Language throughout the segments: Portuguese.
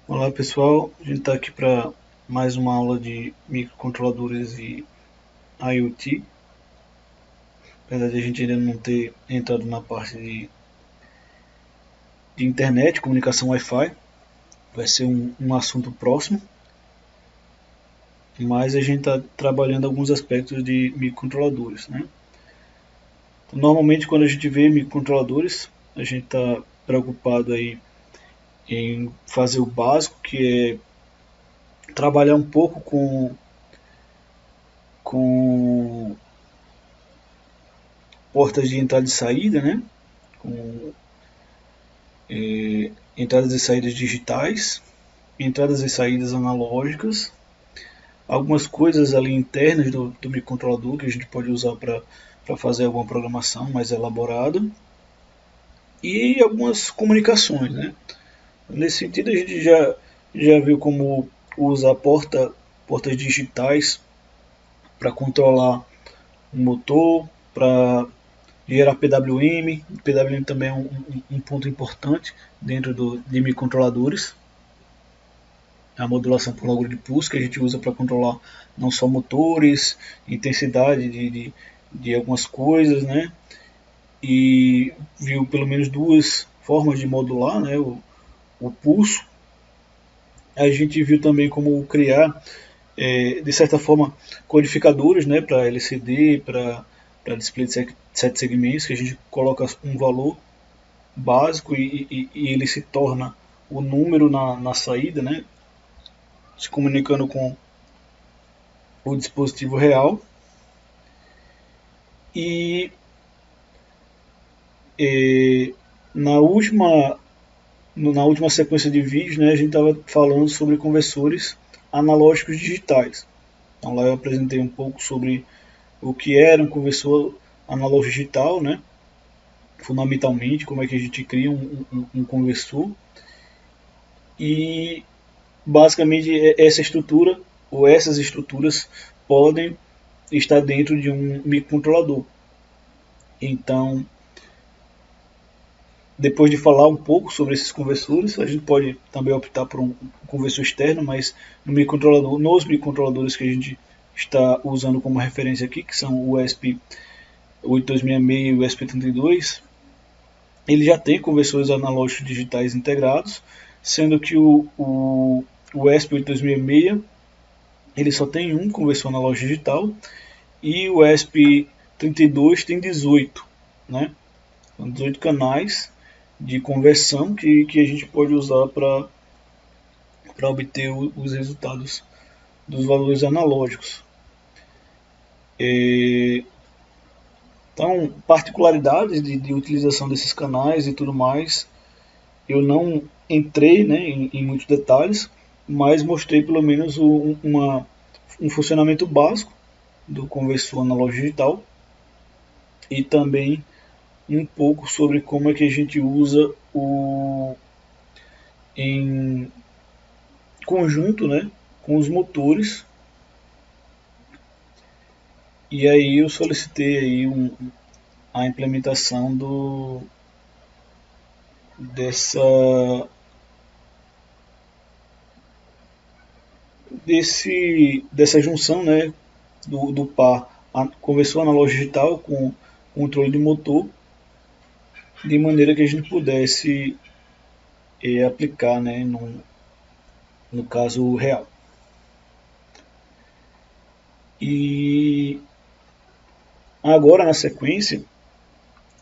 Olá pessoal, a gente está aqui para mais uma aula de microcontroladores e IoT. Apesar de a gente ainda não ter entrado na parte de internet, comunicação Wi-Fi, vai ser um assunto próximo, mas a gente está trabalhando alguns aspectos de microcontroladores, né? Então, normalmente quando a gente vê microcontroladores, a gente está preocupado aí em fazer o básico, que é trabalhar um pouco com portas de entrada e saída, né? Com entradas e saídas digitais, entradas e saídas analógicas, algumas coisas ali internas do microcontrolador que a gente pode usar para fazer alguma programação mais elaborada, e algumas comunicações, né? Nesse sentido a gente já viu como usar portas digitais para controlar o motor, para gerar PWM. PWM também é um ponto importante dentro de microcontroladores. A modulação por logro de pulso, que a gente usa para controlar não só motores, intensidade de algumas coisas, né? E viu pelo menos duas formas de modular, né? O pulso. A gente viu também como criar, de certa forma, codificadores, né? Para LCD, para display de 7 segmentos, que a gente coloca um valor básico e ele se torna o número na saída, né? Se comunicando com o dispositivo real. E, na última sequência de vídeos, né, a gente estava falando sobre conversores analógicos digitais. Então lá eu apresentei um pouco sobre o que era um conversor analógico digital, né, fundamentalmente como é que a gente cria um conversor, e basicamente essa estrutura ou essas estruturas podem estar dentro de um microcontrolador. Então, depois de falar um pouco sobre esses conversores, a gente pode também optar por um conversor externo, mas nos microcontroladores que a gente está usando como referência aqui, que são o ESP8266 e o ESP32, ele já tem conversores analógicos digitais integrados, sendo que o ESP8266 ele só tem um conversor analógico digital e o ESP32 tem 18, né? São 18 canais de conversão que a gente pode usar para obter os resultados dos valores analógicos. Então, particularidades de utilização desses canais e tudo mais, eu não entrei, né, em muitos detalhes, mas mostrei pelo menos um funcionamento básico do conversor analógico digital e também um pouco sobre como é que a gente usa em conjunto, né, com os motores. E aí eu solicitei aí a implementação dessa dessa junção, né, do par conversor analógico digital com controle de motor, de maneira que a gente pudesse aplicar, né, no caso real. E agora, na sequência,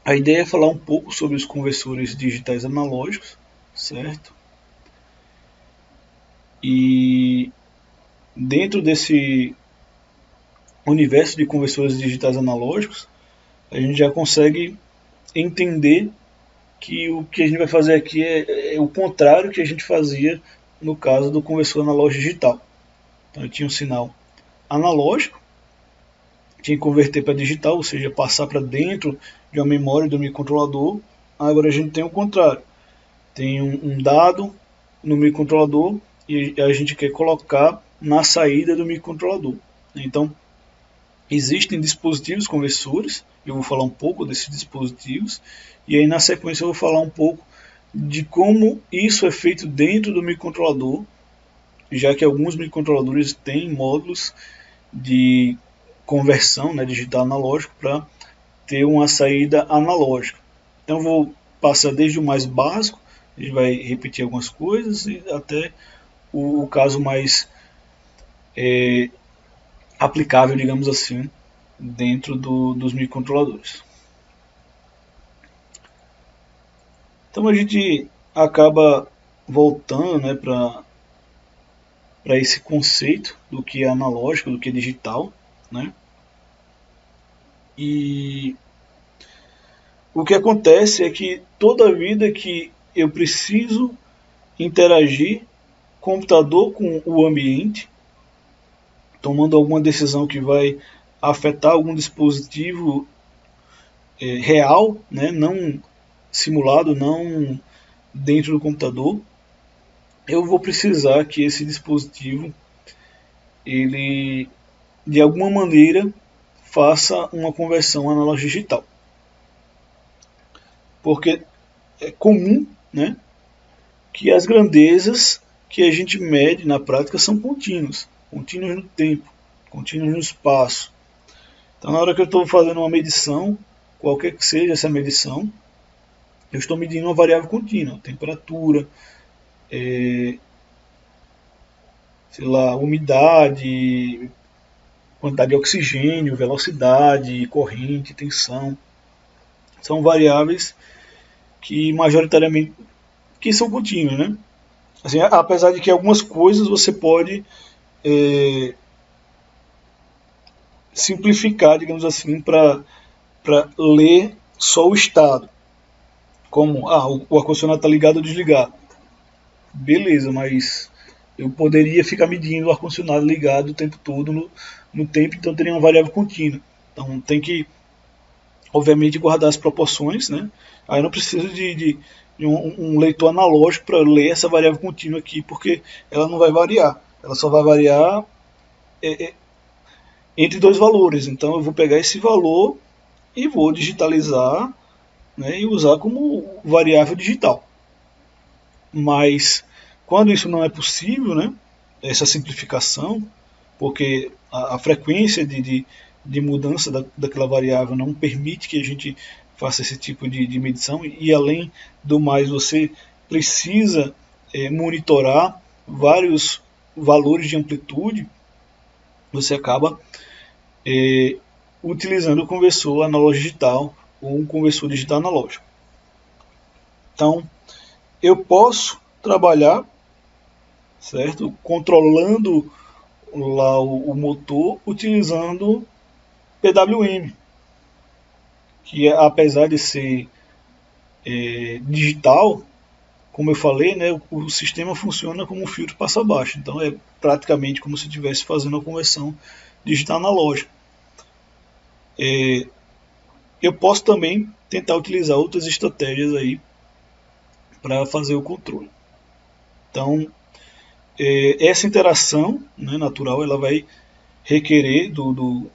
a ideia é falar um pouco sobre os conversores digitais analógicos, certo? E dentro desse universo de conversores digitais analógicos, a gente já consegue entender que o que a gente vai fazer aqui é o contrário que a gente fazia no caso do conversor analógico digital. Então eu tinha um sinal analógico, tinha que converter para digital, ou seja, passar para dentro de uma memória do microcontrolador. Agora a gente tem o contrário, tem um dado no microcontrolador e a gente quer colocar na saída do microcontrolador. Então existem dispositivos conversores, eu vou falar um pouco desses dispositivos, e aí na sequência eu vou falar um pouco de como isso é feito dentro do microcontrolador, já que alguns microcontroladores têm módulos de conversão, né, digital analógico, para ter uma saída analógica. Então vou passar desde o mais básico, a gente vai repetir algumas coisas, e até o caso mais aplicável, digamos assim, dentro dos microcontroladores. Então a gente acaba voltando, né, para esse conceito do que é analógico, do que é digital, né? E o que acontece é que toda vida que eu preciso interagir computador com o ambiente, tomando alguma decisão que vai afetar algum dispositivo real, né, não simulado, não dentro do computador, eu vou precisar que esse dispositivo, ele de alguma maneira faça uma conversão analógica digital. Porque é comum, né, que as grandezas que a gente mede na prática são contínuas, contínuas no tempo, contínuas no espaço. Então, na hora que eu estou fazendo uma medição, qualquer que seja essa medição, eu estou medindo uma variável contínua, temperatura, sei lá, umidade, quantidade de oxigênio, velocidade, corrente, tensão. São variáveis que majoritariamente que são contínuas, né? Assim, apesar de que algumas coisas você pode simplificar, digamos assim, para ler só o estado. Como, o ar-condicionado está ligado ou desligado. Beleza, mas eu poderia ficar medindo o ar-condicionado ligado o tempo todo no tempo, então teria uma variável contínua. Então tem que, obviamente, guardar as proporções, né? Aí eu não preciso de um leitor analógico para ler essa variável contínua aqui, porque ela não vai variar. Ela só vai variar entre dois valores. Então eu vou pegar esse valor e vou digitalizar, né, e usar como variável digital. Mas quando isso não é possível, né, essa simplificação, porque a frequência de mudança daquela variável não permite que a gente faça esse tipo de medição, e além do mais você precisa monitorar vários valores de amplitude, você acaba utilizando o conversor analógico digital ou um conversor digital analógico. Então, eu posso trabalhar, certo, controlando lá o motor utilizando PWM, que apesar de ser digital, como eu falei, né, o sistema funciona como um filtro passa abaixo. Então é praticamente como se estivesse fazendo a conversão digital analógica. Eu posso também tentar utilizar outras estratégias aí para fazer o controle. Então essa interação, né, natural, ela vai requerer do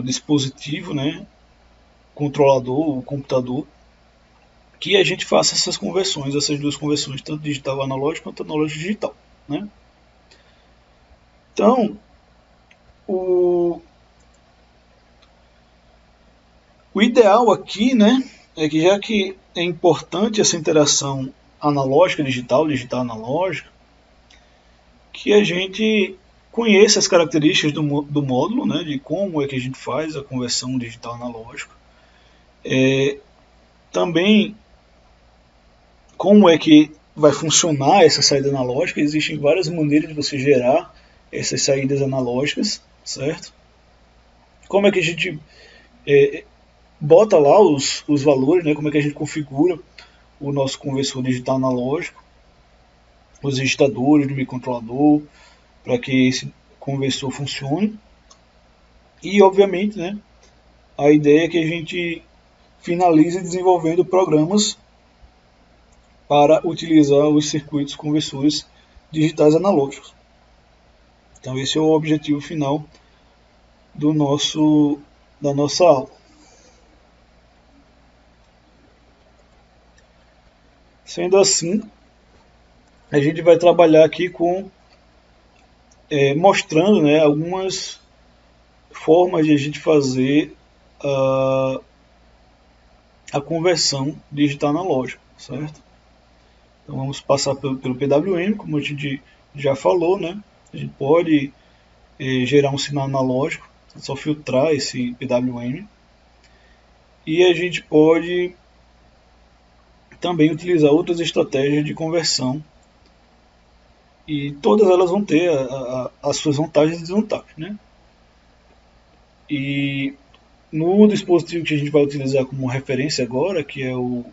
dispositivo, né, controlador, o computador, que a gente faça essas conversões, essas duas conversões, tanto digital analógico quanto analógico digital, né? Então, o ideal aqui, né, é que já que é importante essa interação analógica digital, digital analógica, que a gente conheça as características do módulo, né, de como é que a gente faz a conversão digital analógica. Também como é que vai funcionar essa saída analógica. Existem várias maneiras de você gerar essas saídas analógicas, certo? Como é que a gente bota lá os valores, né? Como é que a gente configura o nosso conversor digital analógico, os registradores do microcontrolador, para que esse conversor funcione. E, obviamente, né, a ideia é que a gente finalize desenvolvendo programas para utilizar os circuitos conversores digitais analógicos. Então esse é o objetivo final da nossa aula. Sendo assim, a gente vai trabalhar aqui com mostrando, né, algumas formas de a gente fazer a conversão digital analógica, certo? Então vamos passar pelo PWM, como a gente já falou, né? A gente pode gerar um sinal analógico, é só filtrar esse PWM. E a gente pode também utilizar outras estratégias de conversão. E todas elas vão ter as suas vantagens e desvantagens, né? E no dispositivo que a gente vai utilizar como referência agora, que é o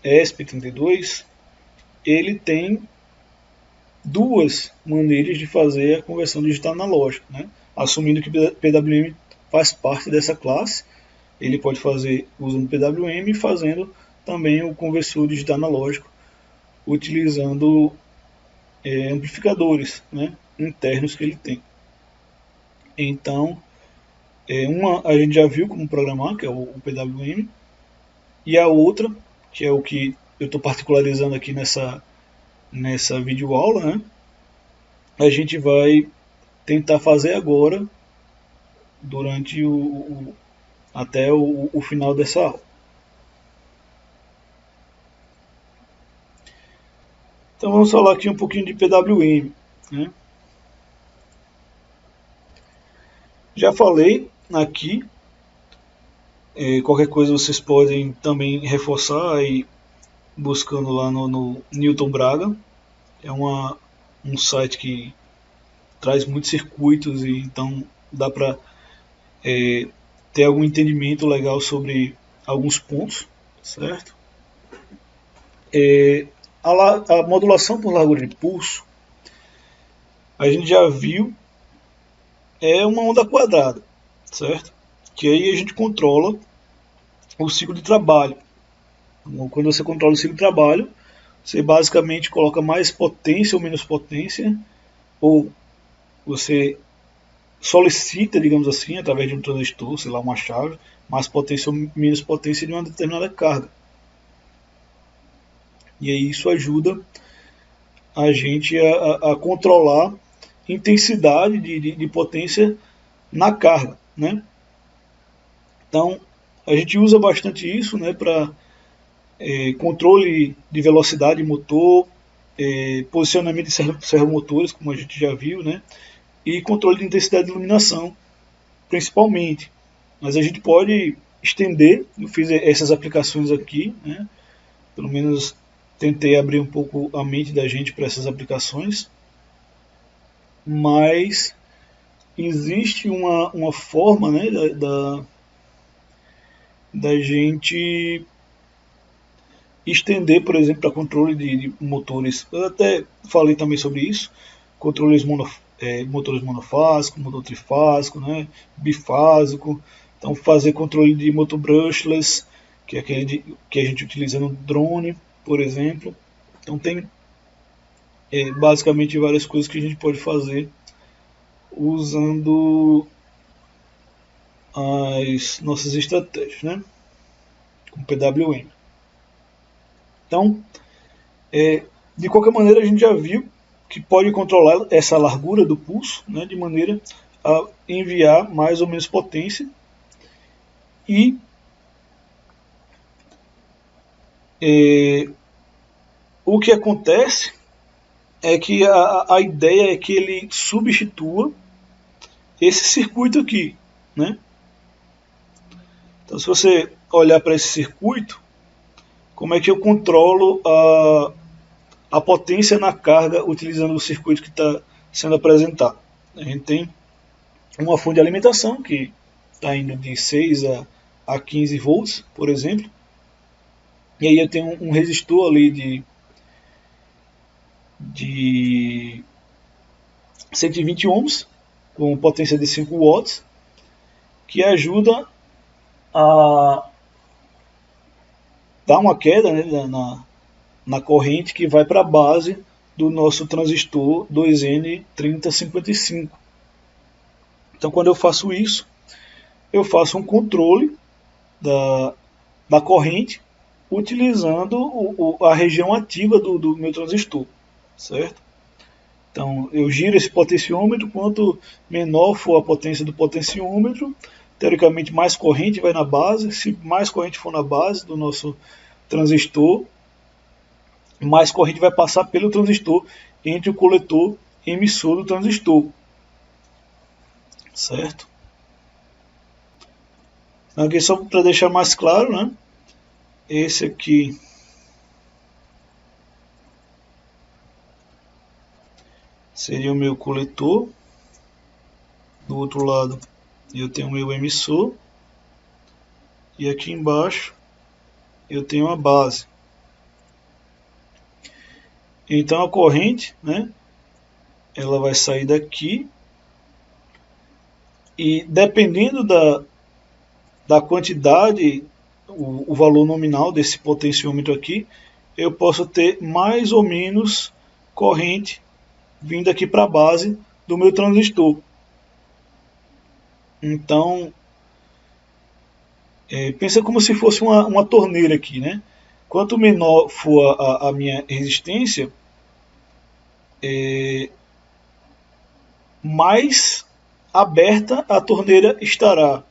ESP32, ele tem duas maneiras de fazer a conversão digital analógica, né? Assumindo que o PWM faz parte dessa classe, ele pode fazer usando o PWM e fazendo também o conversor digital analógico, utilizando amplificadores, né, internos que ele tem. Então, uma a gente já viu como programar, que é o PWM, e a outra, que é o que eu estou particularizando aqui nessa videoaula, né, a gente vai tentar fazer agora, durante até o final dessa aula. Então vamos falar aqui um pouquinho de PWM, né? Já falei aqui, qualquer coisa vocês podem também reforçar aí buscando lá no Newton Braga. É um site que traz muitos circuitos e então dá para ter algum entendimento legal sobre alguns pontos, certo? A modulação por largura de pulso, a gente já viu, é uma onda quadrada, certo? Que aí a gente controla o ciclo de trabalho. Quando você controla o ciclo de trabalho, você basicamente coloca mais potência ou menos potência, ou você solicita, digamos assim, através de um transistor, sei lá, uma chave, mais potência ou menos potência de uma determinada carga. E aí isso ajuda a gente a controlar intensidade de potência na carga, né? Então a gente usa bastante isso, né, para controle de velocidade motor, posicionamento de servomotores, como a gente já viu, né, e controle de intensidade de iluminação, principalmente. Mas a gente pode estender, eu fiz essas aplicações aqui, né, pelo menos tentei abrir um pouco a mente da gente para essas aplicações, mas existe uma forma, né, da gente estender, por exemplo, para controle de motores. Eu até falei também sobre isso, motores monofásicos, motor trifásico, né, bifásico. Então fazer controle de motor brushless, que é aquele que a gente utiliza no drone, por exemplo. Então tem basicamente várias coisas que a gente pode fazer usando as nossas estratégias, né, com PWM. Então, de qualquer maneira, a gente já viu que pode controlar essa largura do pulso, né, de maneira a enviar mais ou menos potência. E o que acontece é que a ideia é que ele substitua esse circuito aqui, né? Então, se você olhar para esse circuito, como é que eu controlo a potência na carga utilizando o circuito que está sendo apresentado? A gente tem uma fonte de alimentação que está indo de 6 a 15 volts, por exemplo. E aí eu tenho um resistor ali de 120 ohms, com potência de 5 watts, que ajuda a dar uma queda, né, na corrente que vai para a base do nosso transistor 2N3055. Então, quando eu faço isso, eu faço um controle da corrente utilizando a região ativa do meu transistor, certo? Então eu giro esse potenciômetro, quanto menor for a potência do potenciômetro, teoricamente mais corrente vai na base. Se mais corrente for na base do nosso transistor, mais corrente vai passar pelo transistor entre o coletor emissor do transistor, certo? Aqui só para deixar mais claro, né? Esse aqui seria o meu coletor. Do outro lado eu tenho o meu emissor. E aqui embaixo eu tenho a base. Então a corrente, né, ela vai sair daqui. E dependendo da quantidade, o valor nominal desse potenciômetro aqui, eu posso ter mais ou menos corrente vindo aqui para a base do meu transistor. Então, pensa como se fosse uma torneira aqui, né? Quanto menor for a minha resistência, mais aberta a torneira estará,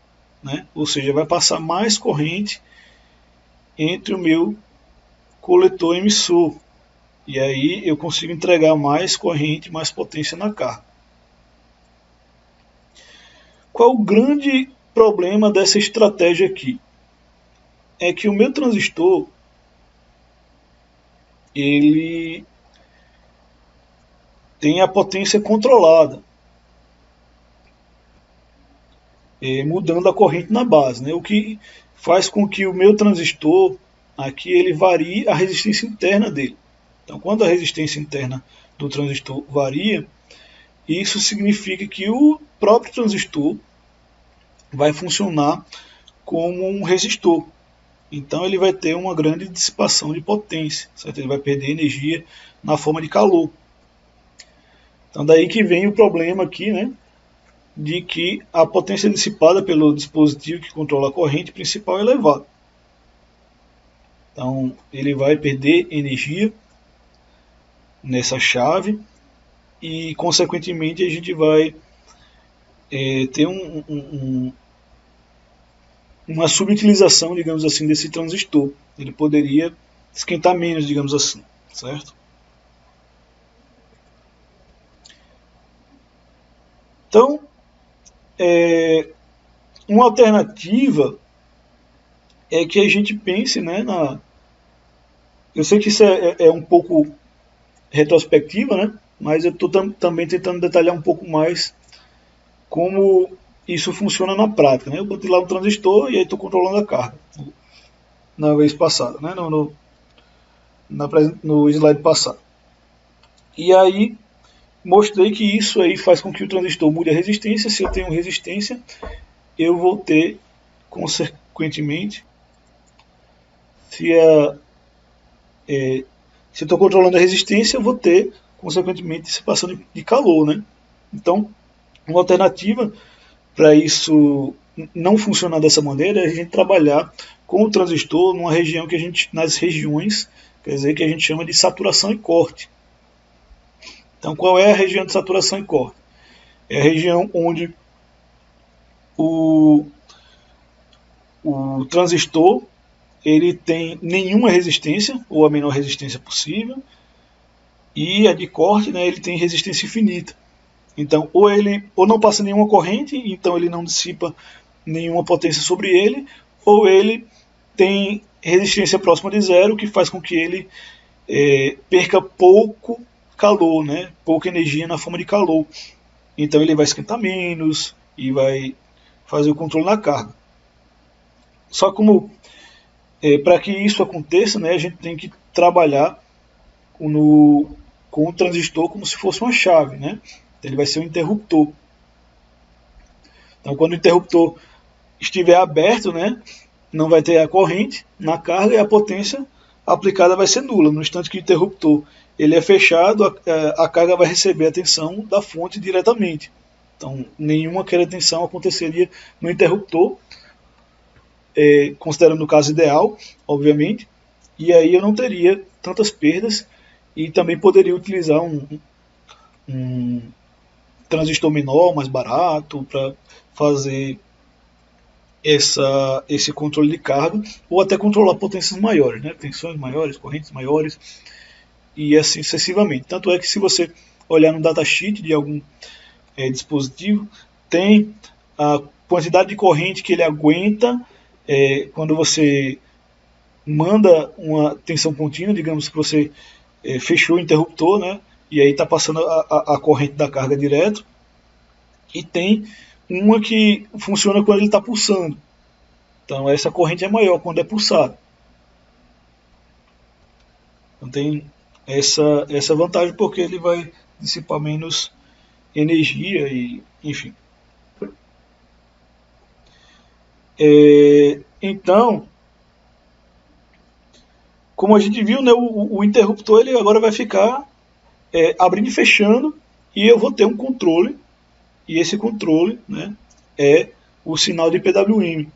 né? Ou seja, vai passar mais corrente entre o meu coletor emissor, e aí eu consigo entregar mais corrente, mais potência na carga. Qual o grande problema dessa estratégia aqui? É que o meu transistor, ele tem a potência controlada, mudando a corrente na base, né? O que faz com que o meu transistor aqui ele varie a resistência interna dele. Então, quando a resistência interna do transistor varia, isso significa que o próprio transistor vai funcionar como um resistor. Então ele vai ter uma grande dissipação de potência, certo? Ele vai perder energia na forma de calor. Então daí que vem o problema aqui, né, de que a potência dissipada pelo dispositivo que controla a corrente principal é elevada. Então ele vai perder energia nessa chave e consequentemente a gente vai ter uma subutilização, digamos assim, desse transistor. Ele poderia esquentar menos, digamos assim, certo? Então, uma alternativa é que a gente pense, né, eu sei que isso é um pouco retrospectiva, né, mas eu estou também tentando detalhar um pouco mais como isso funciona na prática, né? Eu botei lá um transistor e aí estou controlando a carga. Na vez passada, né? No slide passado. E aí mostrei que isso aí faz com que o transistor mude a resistência. Se eu tenho resistência, eu vou ter, consequentemente, se eu estou controlando a resistência, eu vou ter, consequentemente, dissipação de calor, né? Então, uma alternativa para isso não funcionar dessa maneira é a gente trabalhar com o transistor numa região que nas regiões, quer dizer, que a gente chama de saturação e corte. Então, qual é a região de saturação e corte? É a região onde o transistor ele tem nenhuma resistência, ou a menor resistência possível, e a de corte, né, ele tem resistência infinita. Então, ou não passa nenhuma corrente, então ele não dissipa nenhuma potência sobre ele, ou ele tem resistência próxima de zero, que faz com que ele perca pouco calor, né? Pouca energia na forma de calor. Então ele vai esquentar menos e vai fazer o controle na carga. Só como para que isso aconteça, né, a gente tem que trabalhar com o transistor como se fosse uma chave, né? Ele vai ser um interruptor. Então, quando o interruptor estiver aberto, né, não vai ter a corrente na carga e a potência aplicada vai ser nula. No instante que o interruptor ele é fechado, a carga vai receber a tensão da fonte diretamente. Então, nenhuma queda de tensão aconteceria no interruptor, considerando o caso ideal, obviamente. e aí eu não teria tantas perdas e também poderia utilizar um transistor menor, mais barato, para fazer esse controle de carga, ou até controlar potências maiores, né? Tensões maiores, correntes maiores, e assim sucessivamente. Tanto é que se você olhar no datasheet de algum dispositivo, tem a quantidade de corrente que ele aguenta quando você manda uma tensão contínua, digamos que você fechou o interruptor, né? E aí está passando a corrente da carga direto, e tem uma que funciona quando ele está pulsando. Então essa corrente é maior quando é pulsado. Então tem essa vantagem, porque ele vai dissipar menos energia e enfim. Então, como a gente viu, né, o interruptor ele agora vai ficar abrindo e fechando, e eu vou ter um controle, e esse controle, né, é o sinal de PWM.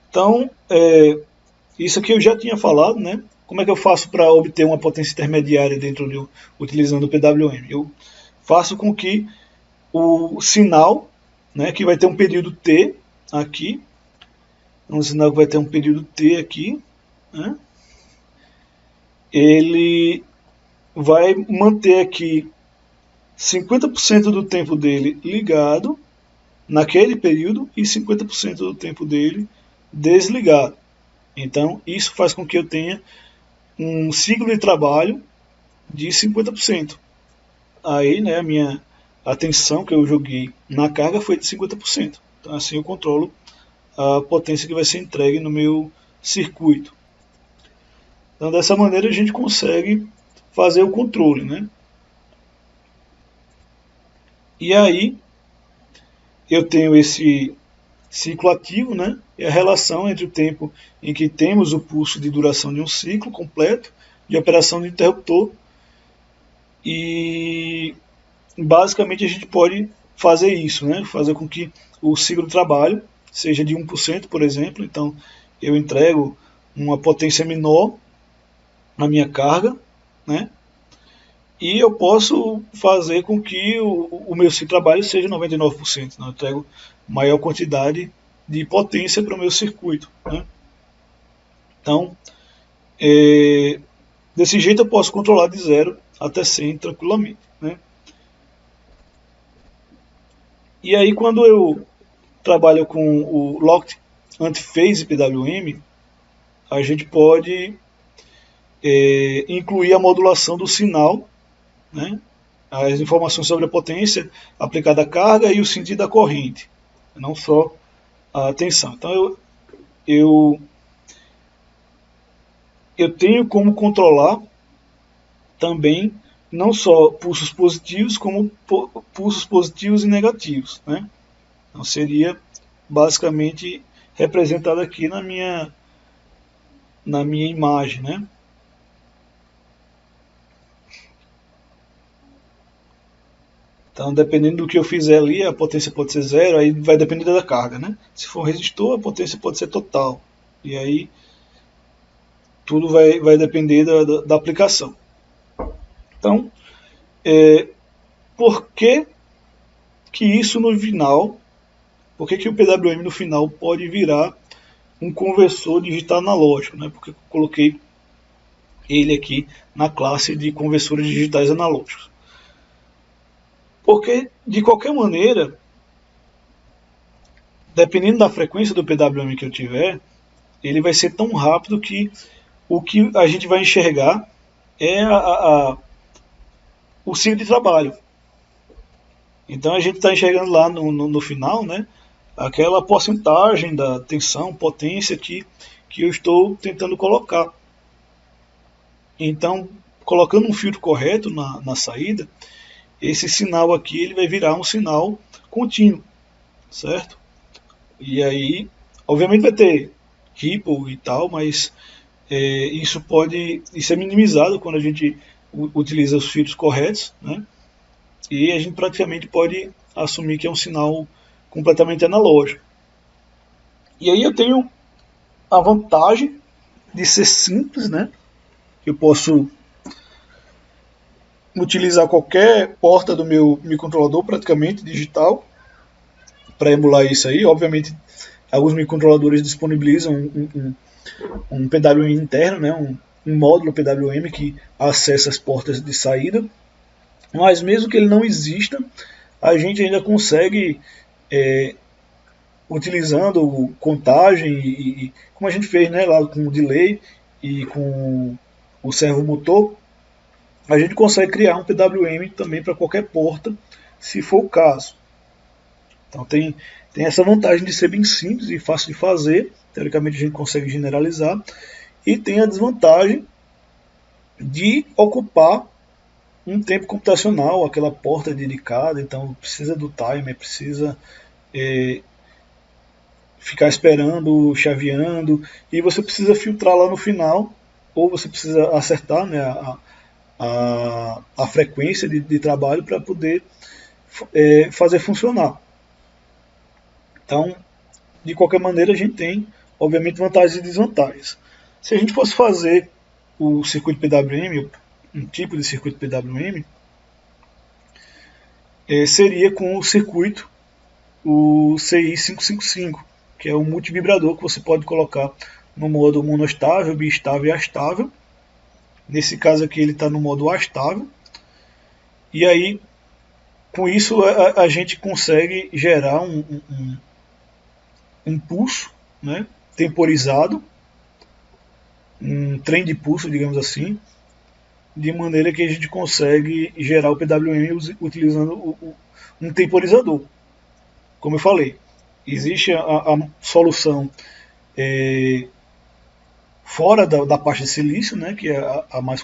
Então, isso aqui eu já tinha falado, né? Como é que eu faço para obter uma potência intermediária utilizando o PWM? Eu faço com que o sinal, né, que vai ter um período T aqui, um sinal que vai ter um período T aqui, né, ele vai manter aqui 50% do tempo dele ligado naquele período e 50% do tempo dele desligado. Então, isso faz com que eu tenha um ciclo de trabalho de 50%. Aí, né, a tensão que eu joguei na carga foi de 50%. Então, assim eu controlo a potência que vai ser entregue no meu circuito. Então, dessa maneira a gente consegue fazer o controle, né? E aí eu tenho esse ciclo ativo, né? E a relação entre o tempo em que temos o pulso de duração de um ciclo completo de operação do interruptor, e basicamente a gente pode fazer isso, né? Fazer com que o ciclo de trabalho seja de 1%, por exemplo. Então eu entrego uma potência menor na minha carga, né? E eu posso fazer com que o meu ciclo de trabalho seja 99%. Né? Eu entrego maior quantidade de potência para o meu circuito. Né? Então, desse jeito eu posso controlar de 0 até 100 tranquilamente. Né? E aí, quando eu trabalho com o Locked Antiphase PWM, a gente pode incluir a modulação do sinal, né? As informações sobre a potência aplicada à carga e o sentido da corrente, não só a tensão. Então eu tenho como controlar também não só pulsos positivos, como pulsos positivos e negativos, né? Então seria basicamente representado aqui na minha imagem, né? Então, dependendo do que eu fizer ali, a potência pode ser 0, aí vai depender da carga, né? Se for resistor, a potência pode ser total. E aí, tudo vai depender da aplicação. Então, por que isso no final, por que o PWM no final pode virar um conversor digital analógico, né? Porque eu coloquei ele aqui na classe de conversores digitais analógicos. Porque, de qualquer maneira, dependendo da frequência do PWM que eu tiver, ele vai ser tão rápido que o que a gente vai enxergar é o ciclo de trabalho. Então a gente está enxergando lá no final, né, aquela porcentagem da tensão, potência que eu estou tentando colocar. Então, colocando um filtro correto na saída, esse sinal aqui ele vai virar um sinal contínuo, certo? E aí, obviamente vai ter ripple e tal, mas isso é minimizado quando a gente utiliza os filtros corretos, né? E a gente praticamente pode assumir que é um sinal completamente analógico. E aí eu tenho a vantagem de ser simples, né? Eu posso utilizar qualquer porta do meu microcontrolador, praticamente digital, para emular isso aí. Obviamente, alguns microcontroladores disponibilizam um PWM interno, né? Um módulo PWM que acessa as portas de saída, mas mesmo que ele não exista, a gente ainda consegue, utilizando contagem e como a gente fez, né, lá com o delay e com o servomotor, a gente consegue criar um PWM também para qualquer porta, se for o caso. Então tem essa vantagem de ser bem simples e fácil de fazer, teoricamente a gente consegue generalizar, e tem a desvantagem de ocupar um tempo computacional, aquela porta dedicada, então precisa do timer, precisa ficar esperando, chaveando, e você precisa filtrar lá no final, ou você precisa acertar, né, a frequência de trabalho para poder fazer funcionar. Então, de qualquer maneira, a gente tem, obviamente, vantagens e desvantagens. Se a gente fosse fazer o circuito PWM, um tipo de circuito PWM, seria com o circuito, o CI555, que é um multivibrador que você pode colocar no modo monostável, bistável e astável. Nesse caso aqui ele está no modo astável. E aí, com isso, a gente consegue gerar um pulso, né, temporizado, um trem de pulso, digamos assim, de maneira que a gente consegue gerar o PWM utilizando um temporizador. Como eu falei, existe a solução fora da parte de silício, né, que é a mais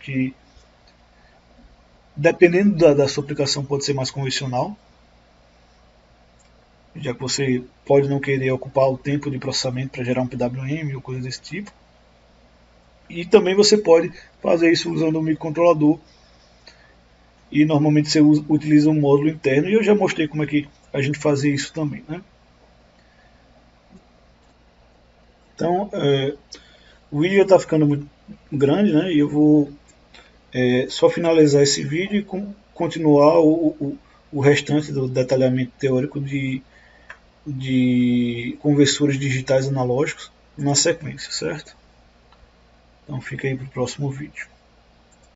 que dependendo da sua aplicação pode ser mais convencional, já que você pode não querer ocupar o tempo de processamento para gerar um PWM ou coisa desse tipo. E também você pode fazer isso usando um microcontrolador, e normalmente você utiliza um módulo interno, e eu já mostrei como é que a gente fazia isso também, né? Então, o vídeo já está ficando muito grande, né? E eu vou só finalizar esse vídeo e continuar o restante do detalhamento teórico de conversores digitais analógicos na sequência, certo? Então fica aí para o próximo vídeo.